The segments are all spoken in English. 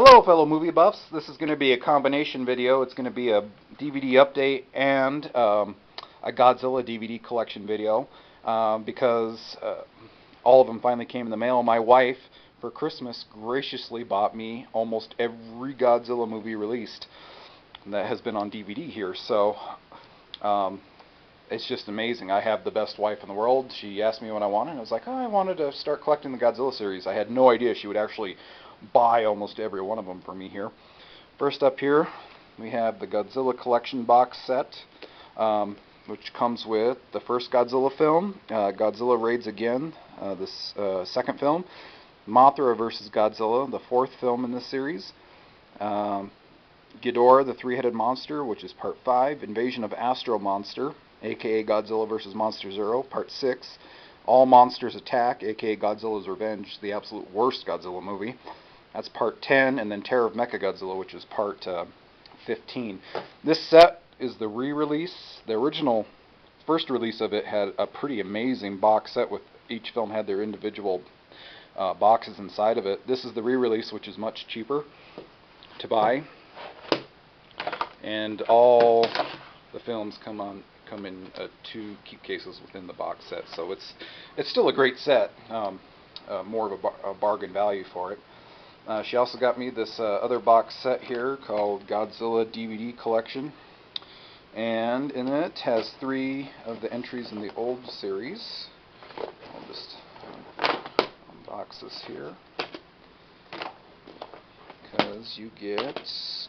Hello fellow movie buffs, this is going to be a combination video. It's going to be a DVD update and a Godzilla DVD collection video because all of them finally came in the mail. My wife, for Christmas, graciously bought me almost every Godzilla movie released that has been on DVD here, so it's just amazing. I have the best wife in the world. She asked me what I wanted, and I was like, oh, I wanted to start collecting the Godzilla series. I had no idea she would actually buy almost every one of them for me here. First up here, we have the Godzilla Collection box set, which comes with the first Godzilla film, Godzilla Raids Again, this second film, Mothra vs. Godzilla, the fourth film in this series, Ghidorah, the three-headed monster, which is part 5, Invasion of Astro Monster, aka Godzilla vs. Monster Zero, part 6, All Monsters Attack, aka Godzilla's Revenge, the absolute worst Godzilla movie. That's part 10, and then Terror of Mechagodzilla, which is part 15. This set is the re-release. The original first release of it had a pretty amazing box set with each film had their individual boxes inside of it. This is the re-release, which is much cheaper to buy, and all the films come in 2 keep cases within the box set. So it's still a great set, more of a bargain value for it. She also got me this other box set here called Godzilla DVD Collection, and in it has 3 of the entries in the old series. I'll just unbox this here, because you get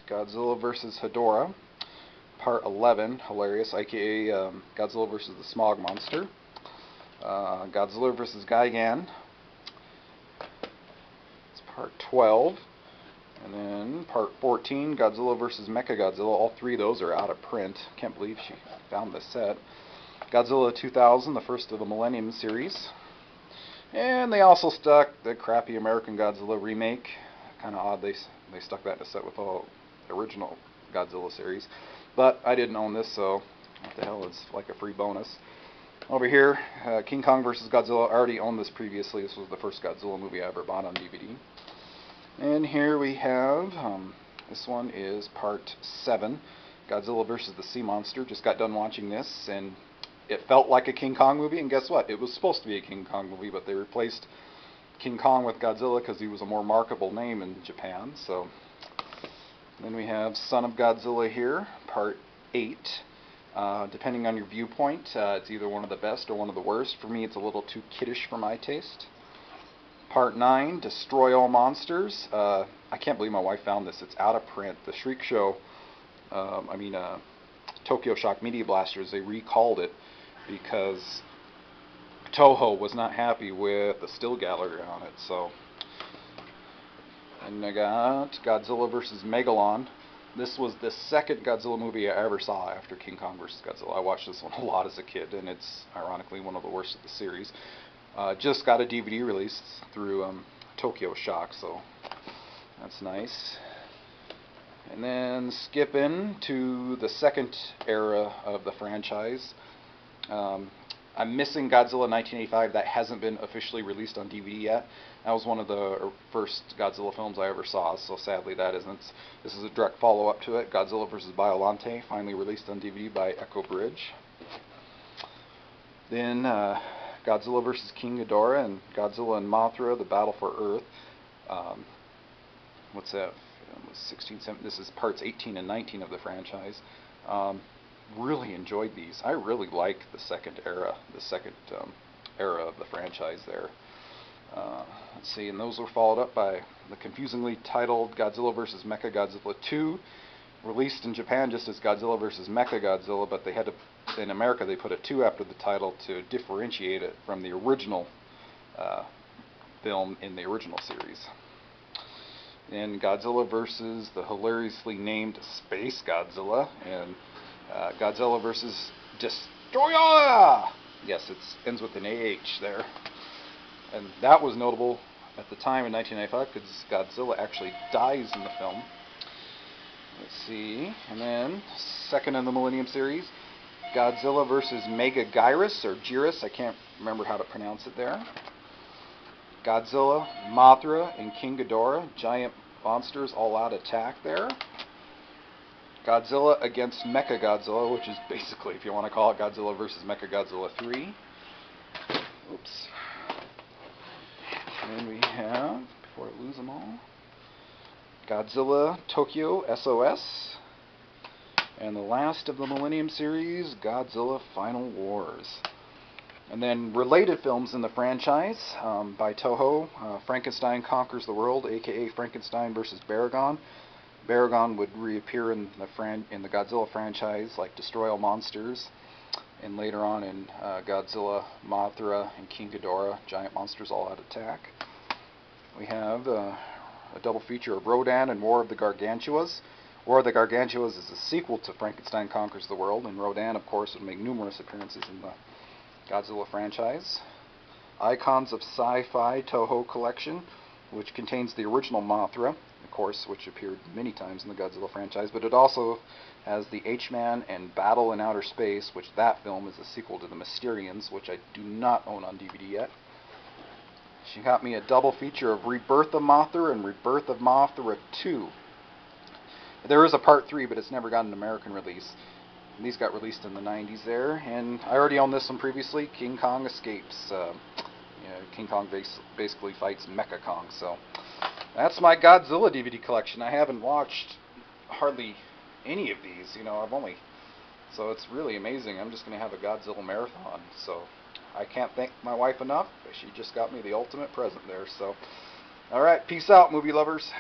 Godzilla vs. Hedorah, part 11, hilarious, aka Godzilla vs. the Smog Monster, Godzilla vs. Gigan, part 12, and then part 14, Godzilla vs. Mechagodzilla. All 3 of those are out of print. Can't believe she found this set. Godzilla 2000, the first of the Millennium series. And they also stuck the crappy American Godzilla remake. Kind of odd they stuck that in a set with all the original Godzilla series. But I didn't own this, so what the hell, it's like a free bonus. Over here, King Kong vs. Godzilla. I already owned this previously. This was the first Godzilla movie I ever bought on DVD. And here we have, this one is part 7, Godzilla vs. the Sea Monster. Just got done watching this, and it felt like a King Kong movie, and guess what? It was supposed to be a King Kong movie, but they replaced King Kong with Godzilla because he was a more marketable name in Japan. So then we have Son of Godzilla here, part 8. Depending on your viewpoint, it's either one of the best or one of the worst. For me, it's a little too kiddish for my taste. Part 9, Destroy All Monsters. I can't believe my wife found this. It's out of print. The Shriek Show, Tokyo Shock Media Blasters, they recalled it because Toho was not happy with the still gallery on it. So, and I got Godzilla vs. Megalon. This was the second Godzilla movie I ever saw after King Kong vs. Godzilla. I watched this one a lot as a kid, and it's ironically one of the worst of the series. Just got a DVD release through Tokyo Shock, so that's nice. And then skipping to the second era of the franchise. I'm missing Godzilla 1985. That hasn't been officially released on DVD yet. That was one of the first Godzilla films I ever saw, so sadly that isn't. This is a direct follow-up to it, Godzilla vs. Biollante, finally released on DVD by Echo Bridge. Then Godzilla vs. King Ghidorah and Godzilla and Mothra, The Battle for Earth. What's that? 16, 17, this is parts 18 and 19 of the franchise. Really enjoyed these. I really like the second era of the franchise there. Let's see, and those were followed up by the confusingly titled Godzilla vs. Mechagodzilla 2, released in Japan just as Godzilla vs. Mechagodzilla, but they had to, in America they put a 2 after the title to differentiate it from the original film in the original series. And Godzilla vs. the hilariously named Space Godzilla, and Godzilla vs. Destroyer! Yes, it ends with an AH there. And that was notable at the time in 1995 because Godzilla actually dies in the film. Let's see, and then second in the Millennium series, Godzilla vs. Mega Gyrus, or Gyrus, I can't remember how to pronounce it there. Godzilla, Mothra, and King Ghidorah, giant monsters all out attack there. Godzilla against Mechagodzilla, which is basically, if you want to call it, Godzilla versus Mechagodzilla 3. Oops. And then we have, before I lose them all, Godzilla Tokyo SOS. And the last of the Millennium series, Godzilla Final Wars. And then related films in the franchise by Toho, Frankenstein Conquers the World, aka Frankenstein versus Baragon. Baragon would reappear in the Godzilla franchise, like destroy all monsters, and later on in Godzilla, Mothra, and King Ghidorah, giant monsters all out attack. We have a double feature of Rodan and War of the Gargantuas. War of the Gargantuas is a sequel to Frankenstein Conquers the World, and Rodan, of course, would make numerous appearances in the Godzilla franchise. Icons of Sci-Fi Toho Collection, which contains the original Mothra, of course, which appeared many times in the Godzilla franchise, but it also has the H-Man and Battle in Outer Space, which that film is a sequel to the Mysterians, which I do not own on DVD yet. She got me a double feature of Rebirth of Mothra and Rebirth of Mothra 2. There is a part 3, but it's never got an American release. And these got released in the 90s there, and I already owned this one previously. King Kong escapes. King Kong basically fights Mecha Kong. So that's my Godzilla DVD collection. I haven't watched hardly any of these. So it's really amazing. I'm just going to have a Godzilla marathon. So I can't thank my wife enough. She just got me the ultimate present there. So, all right, peace out, movie lovers.